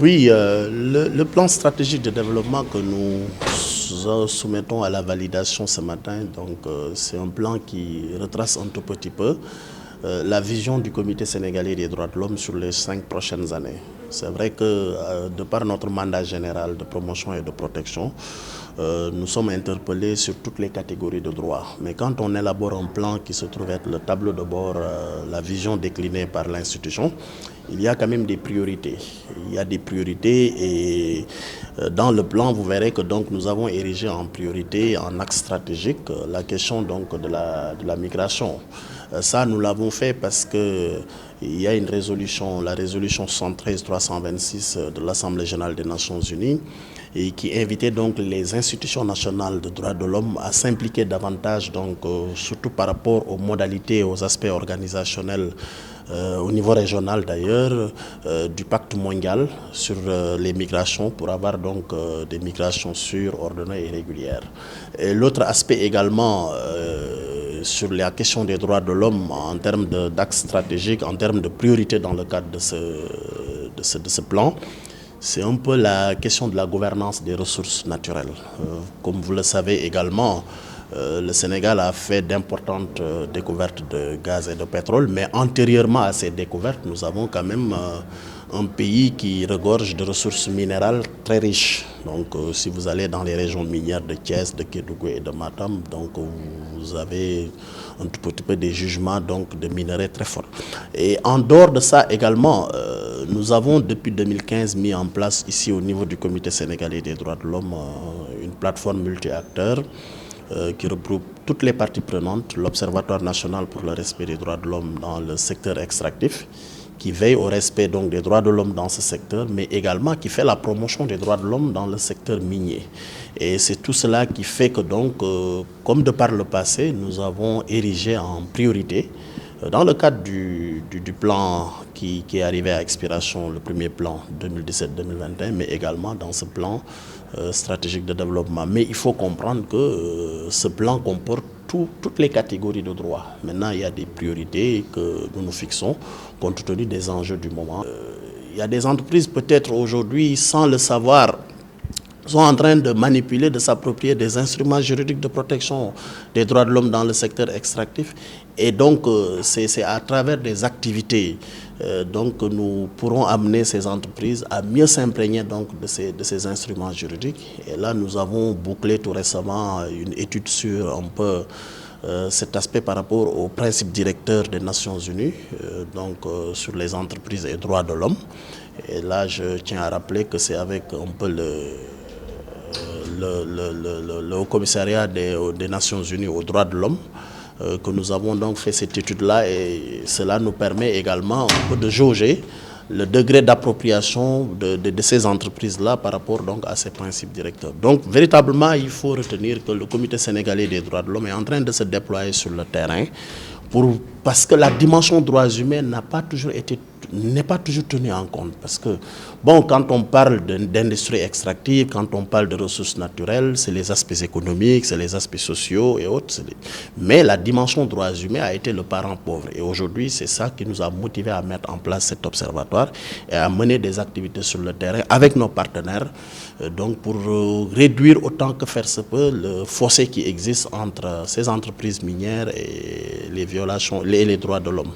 Oui, le plan stratégique de développement que nous soumettons à la validation ce matin, c'est un plan qui retrace un tout petit peu la vision du Comité sénégalais des droits de l'homme sur les 5 prochaines années. C'est vrai que de par notre mandat général de promotion et de protection, nous sommes interpellés sur toutes les catégories de droits. Mais quand on élabore un plan qui se trouve être le tableau de bord, la vision déclinée par l'institution, il y a quand même des priorités. Il y a des priorités et dans le plan, vous verrez que donc, nous avons érigé en priorité, en axe stratégique, la question donc, de la migration. Ça, nous l'avons fait parce qu'il y a une résolution, la résolution 73-326 de l'Assemblée générale des Nations Unies, et qui invitait donc les institutions nationales de droits de l'homme à s'impliquer davantage, surtout par rapport aux modalités et aux aspects organisationnels au niveau régional d'ailleurs, du pacte mondial sur les migrations pour avoir donc des migrations sûres, ordonnées et régulières. Et l'autre aspect également sur la question des droits de l'homme en termes d'axe stratégique, en termes de priorité dans le cadre de ce plan, c'est un peu la question de la gouvernance des ressources naturelles. Comme vous le savez également, le Sénégal a fait d'importantes découvertes de gaz et de pétrole, mais antérieurement à ces découvertes, nous avons quand même un pays qui regorge de ressources minérales très riches. Donc si vous allez dans les régions minières de Thiès, de Kédougou et de Matam, donc vous avez un tout petit peu des jugements donc, de minerais très forts. Et en dehors de ça également, nous avons depuis 2015 mis en place ici au niveau du Comité sénégalais des droits de l'homme une plateforme multi-acteurs qui regroupe toutes les parties prenantes, l'Observatoire national pour le respect des droits de l'homme dans le secteur extractif, qui veille au respect donc, des droits de l'homme dans ce secteur, mais également qui fait la promotion des droits de l'homme dans le secteur minier. Et c'est tout cela qui fait que, donc, comme de par le passé, nous avons érigé en priorité, dans le cadre du plan qui est arrivé à expiration, le premier plan 2017-2021, mais également dans ce plan stratégique de développement. Mais il faut comprendre que ce plan comporte toutes les catégories de droits. Maintenant, il y a des priorités que nous nous fixons compte tenu des enjeux du moment. Il y a des entreprises peut-être aujourd'hui, sans le savoir, sont en train de manipuler, de s'approprier des instruments juridiques de protection des droits de l'homme dans le secteur extractif. Et donc, c'est à travers des activités que nous pourrons amener ces entreprises à mieux s'imprégner de ces instruments juridiques. Et là, nous avons bouclé tout récemment une étude sur un peu cet aspect par rapport aux principes directeurs des Nations Unies, sur les entreprises et droits de l'homme. Et là, je tiens à rappeler que c'est avec un peu le Haut Commissariat des Nations Unies aux droits de l'homme que nous avons donc fait cette étude-là, et cela nous permet également un peu de jauger le degré d'appropriation de ces entreprises-là par rapport donc à ces principes directeurs. Donc véritablement, il faut retenir que le Comité sénégalais des droits de l'homme est en train de se déployer sur le terrain parce que la dimension droits humains n'est pas toujours tenue en compte. Parce que, bon, quand on parle d'industrie extractive, quand on parle de ressources naturelles, c'est les aspects économiques, c'est les aspects sociaux et autres. Mais la dimension droits humains a été le parent pauvre. Et aujourd'hui, c'est ça qui nous a motivés à mettre en place cet observatoire et à mener des activités sur le terrain avec nos partenaires, pour réduire autant que faire se peut le fossé qui existe entre ces entreprises minières et les violations, les droits de l'homme.